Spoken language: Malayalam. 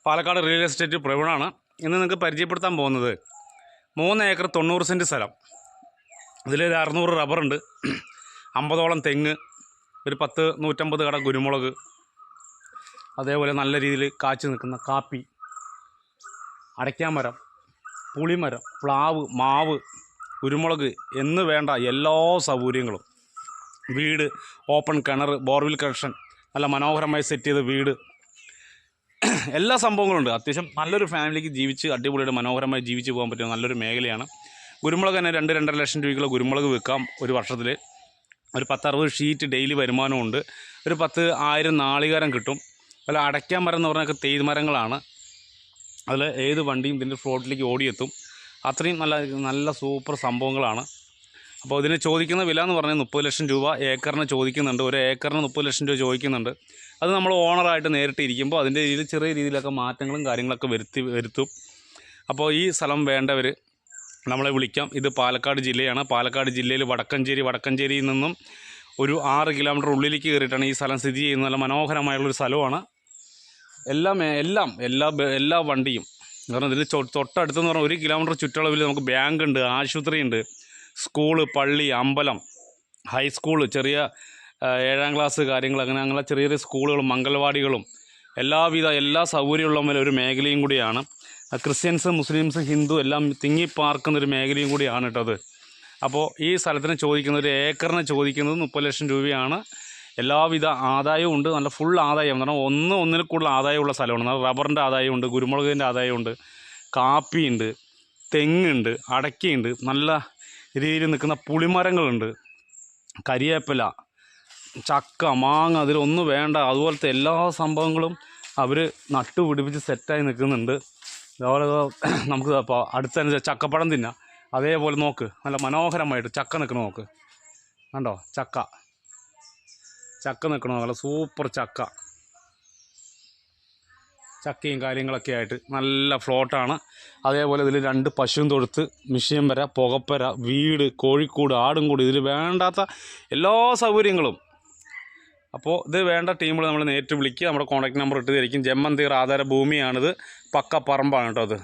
Palakkad real estate പ്രവീണാണ്. ഇന്ന് നിങ്ങൾക്ക് പരിചയപ്പെടുത്താൻ പോകുന്നത് 3 ഏക്കർ 90 സെൻറ്റ് സ്ഥലം. ഇതിൽ 600 റബ്ബറുണ്ട്, 50ഓളം തെങ്ങ്, ഒരു 100-150 കട കുരുമുളക്, അതേപോലെ നല്ല രീതിയിൽ കാച്ചു നിൽക്കുന്ന കാപ്പി, അടയ്ക്കാമരം, പുളിമരം, പ്ലാവ്, മാവ്, കുരുമുളക് എന്ന് വേണ്ട എല്ലാ സൗകര്യങ്ങളും, വീട്, ഓപ്പൺ കിണർ, ബോർവെൽ കണക്ഷൻ, നല്ല മനോഹരമായി സെറ്റ് ചെയ്ത വീട്, എല്ലാ സംഭവങ്ങളുണ്ട്. അത്യാവശ്യം നല്ലൊരു ഫാമിലിക്ക് ജീവിച്ച് അടിപൊളിയായിട്ട് മനോഹരമായി ജീവിച്ച് പോകാൻ പറ്റിയ നല്ലൊരു മേഖലയാണ്. കുരുമുളക് തന്നെ 2-2.5 ലക്ഷം രൂപയ്ക്കുള്ള കുരുമുളക് വിൽക്കാം ഒരു വർഷത്തിൽ. ഒരു 10-60 ഷീറ്റ് ഡെയിലി വരുമാനമുണ്ട്. ഒരു 10,000 നാളികേരം കിട്ടും. അല്ല, അടയ്ക്കാൻ മരം എന്ന് പറഞ്ഞാൽ തേയില മരങ്ങളാണ്. അതിൽ ഏത് വണ്ടിയും ഇതിൻ്റെ ഫ്ലോട്ടിലേക്ക് ഓടിയെത്തും. അത്രയും നല്ല സൂപ്പർ സംഭവങ്ങളാണ്. അപ്പോൾ ഇതിന് ചോദിക്കുന്ന വില എന്ന് പറഞ്ഞാൽ 30 ലക്ഷം രൂപ ഏക്കറിന് ചോദിക്കുന്നുണ്ട്. ഒരു ഏക്കറിന് 30 ലക്ഷം രൂപ ചോദിക്കുന്നുണ്ട്. അത് നമ്മൾ ഓണറായിട്ട് നേരിട്ട് ഇരിക്കുമ്പോൾ അതിൻ്റെ രീതിയിൽ ചെറിയ രീതിയിലൊക്കെ മാറ്റങ്ങളും കാര്യങ്ങളൊക്കെ വരുത്തും. അപ്പോൾ ഈ സ്ഥലം വേണ്ടവർ നമ്മളെ വിളിക്കാം. ഇത് പാലക്കാട് ജില്ലയാണ്. പാലക്കാട് ജില്ലയിൽ വടക്കഞ്ചേരിയിൽ നിന്നും ഒരു 6 കിലോമീറ്റർ ഉള്ളിലേക്ക് കയറിയിട്ടാണ് ഈ സ്ഥലം സ്ഥിതി ചെയ്യുന്നത്. നല്ല മനോഹരമായുള്ളൊരു സ്ഥലമാണ്. എല്ലാ വണ്ടിയും കാരണം ഇതിൽ തൊട്ടടുത്തെന്ന് പറഞ്ഞാൽ 1 കിലോമീറ്റർ ചുറ്റളവിൽ നമുക്ക് ബാങ്ക് ഉണ്ട്, ആശുപത്രി ഉണ്ട്, സ്കൂള്, പള്ളി, അമ്പലം, ഹൈസ്കൂള്, ചെറിയ 7ാം ക്ലാസ് കാര്യങ്ങൾ, അങ്ങനെ ചെറിയ ചെറിയ സ്കൂളുകളും അംഗൻവാടികളും എല്ലാ സൗകര്യമുള്ള ഒരു മേഖലയും കൂടിയാണ്. ക്രിസ്ത്യൻസ്, മുസ്ലിംസ്, ഹിന്ദു എല്ലാം തിങ്ങിപ്പാർക്കുന്നൊരു മേഖലയും കൂടിയാണ് കേട്ടത്. അപ്പോൾ ഈ സ്ഥലത്തിന് ചോദിക്കുന്നത്, ഒരു ഏക്കറിന് ചോദിക്കുന്നത് 30 ലക്ഷം രൂപയാണ്. എല്ലാവിധ ആദായവും ഉണ്ട്. നല്ല ഫുൾ ആദായം എന്ന് പറഞ്ഞാൽ ഒന്നിൽ കൂടുതൽ ആദായമുള്ള സ്ഥലമാണ്. റബ്ബറിൻ്റെ ആദായമുണ്ട്, കുരുമുളകിൻ്റെ ആദായമുണ്ട്, കാപ്പിയുണ്ട്, തെങ്ങുണ്ട്, അടയ്ക്കയുണ്ട്, നല്ല രീതിയിൽ നിൽക്കുന്ന പുളിമരങ്ങളുണ്ട്, കരിയേപ്പില, ചക്ക, മാങ്ങ, അതിലൊന്നും വേണ്ട അതുപോലത്തെ എല്ലാ സംഭവങ്ങളും അവർ നട്ടുപിടിപ്പിച്ച് സെറ്റായി നിൽക്കുന്നുണ്ട്. അതുപോലെ നമുക്ക് അപ്പോൾ അടുത്ത ചക്കപ്പഴം തിന്നാം. അതേപോലെ നോക്ക്, നല്ല മനോഹരമായിട്ട് ചക്ക നിൽക്കണം. നോക്ക്, കണ്ടോ ചക്ക നിൽക്കണോ? നല്ല സൂപ്പർ ചക്കയും കാര്യങ്ങളൊക്കെ ആയിട്ട് നല്ല ഫ്ലോട്ടാണ്. അതേപോലെ ഇതിൽ 2 പശുവും തൊഴുത്ത്, മിഷ്യൻ വര, പുകപ്പര, വീട്, കോഴിക്കൂട്, ആടും കൂടി, ഇതിൽ വേണ്ടാത്ത എല്ലാ സൗകര്യങ്ങളും. അപ്പോൾ ഇത് വേണ്ട ടീമുകൾ നമ്മൾ നേരിട്ട് വിളിക്കുക. നമ്മുടെ കോൺടാക്ട് നമ്പർ ഇട്ട് തരിക്കും. ജമ്മന്തീർ ആധാര ഭൂമിയാണിത്. പക്ക പറമ്പാണ് കേട്ടോ അത്.